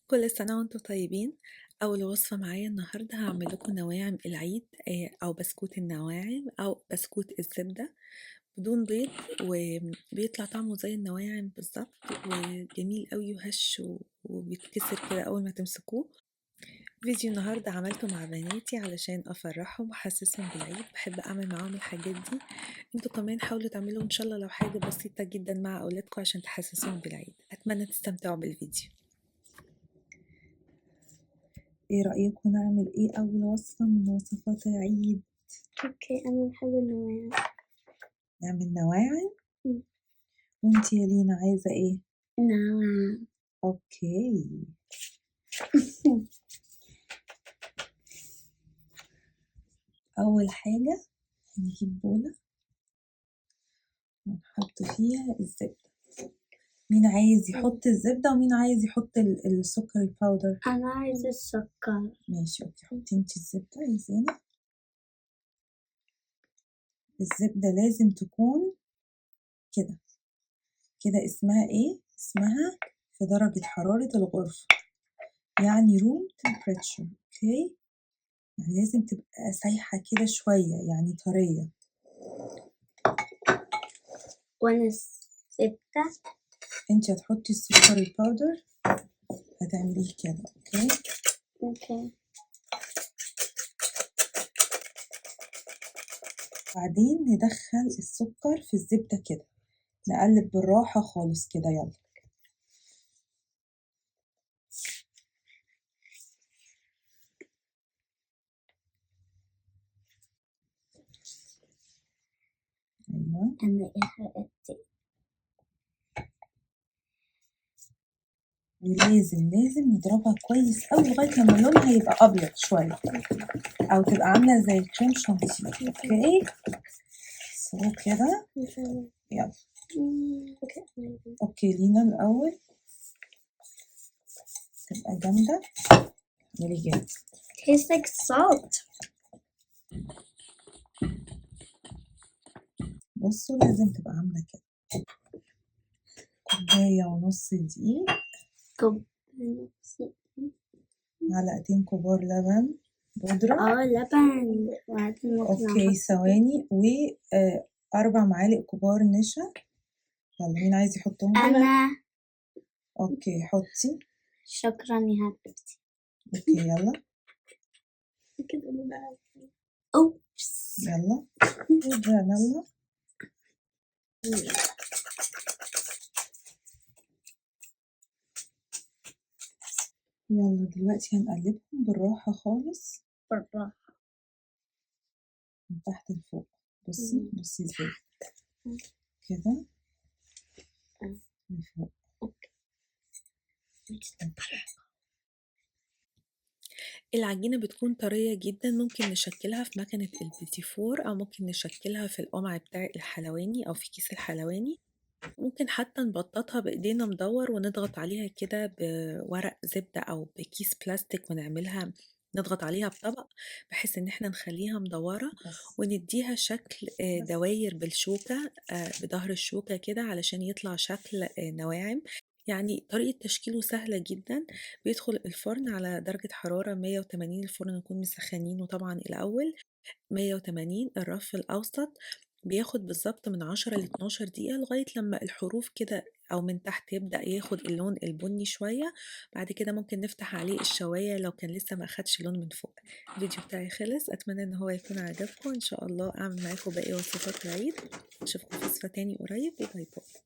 كل سنة وانتم طيبين. أول وصفة معايا النهاردة هعمل لكم نواعم العيد أو بسكوت النواعم أو بسكوت الزبدة بدون بيض، وبيطلع طعمه زي النواعم بالظبط وجميل قوي وهش وبيتكسر كده أول ما تمسكوه. فيديو النهاردة عملته مع بناتي علشان أفرحهم وأحسسهم بالعيد، بحب أعمل معاهم الحاجات دي. انتوا كمان حاولوا تعملوا إن شاء الله لو حاجة بسيطة جدا مع أولادكم عشان تحسسوهم بالعيد. أتمنى تستمتعوا بالفيديو. ايه رأيكم نعمل ايه اول وصفة من وصفات العيد؟ اوكي، انا بحب النوايا. نعمل نواعم. وانتي يا لينا عايزة ايه؟ نعم. اوكي. اول حاجة هنجيب بولة ونحط فيها الزبدة. مين عايز يحط الزبدة ومين عايز يحط السكر الباودر؟ انا عايزة السكر. ماشي اوكي، حطي انتي الزبدة يا زينة. الزبدة لازم تكون كده كده. اسمها ايه؟ اسمها في درجة حرارة الغرفة، يعني room temperature. اوكي، يعني لازم تبقى سايحة كده شوية، يعني طرية. وانا الزبدة. انتي هتحطي السكر الباودر، هتعمليه كده. اوكي. بعدين ندخل السكر في الزبدة كده، نقلب بالراحة خالص كده. يلا ايوه، انا ايه حرقتي؟ ولازم نضربها كويس قوي لغاية لما لونها يبقى أبيض شوية أو تبقى عاملة زي الكريم شانتيه. اوكي سو كده. يلا اوكي، لينا الأول تبقى جامدة. اعملي جامد. Tastes like salt. بصوا لازم تبقى عاملة كده. كوباية ونص دقيق، معلقتين كبار لبن بودرة. لبن. وبعدين ممكن اوكي ثواني، و4 معالق كبار نشا. يلا مين عايز يحطهم؟ انا. اوكي حطي. شكرا يا حبيبتي. اوكي يلا. كده بقى. اوبس. يلا فانيلا. يلا دلوقتي هنقلبهم بالراحة خالص، بالراحة من تحت لفوق. بصي ازاي كده لفوق. العجينة بتكون طرية جدا، ممكن نشكلها في مكنة البيتي فور أو ممكن نشكلها في القمع بتاع الحلواني أو في كيس الحلواني. ممكن حتى نبططها بإيدينا مدور ونضغط عليها كده بورق زبدة أو بكيس بلاستيك ونعملها، نضغط عليها بطبق بحيث ان احنا نخليها مدورة ونديها شكل دواير بالشوكة بظهر الشوكة كده علشان يطلع شكل نواعم. يعني طريقة تشكيله سهلة جدا. بيدخل الفرن على درجة حرارة 180، الفرن نكون مسخنينه طبعا الأول. 180 الرف الأوسط، بياخد بالظبط من 10 ل 12 دقيقة لغاية لما الحروف كده أو من تحت يبدأ ياخد اللون البني شوية. بعد كده ممكن نفتح عليه الشواية لو كان لسه ما أخدش لون من فوق. الفيديو بتاعي خلص، أتمنى إن هو يكون عجبكم. إن شاء الله أعمل معاكم باقي وصفات العيد. أشوفكم في وصفة تاني قريب، وباي باي.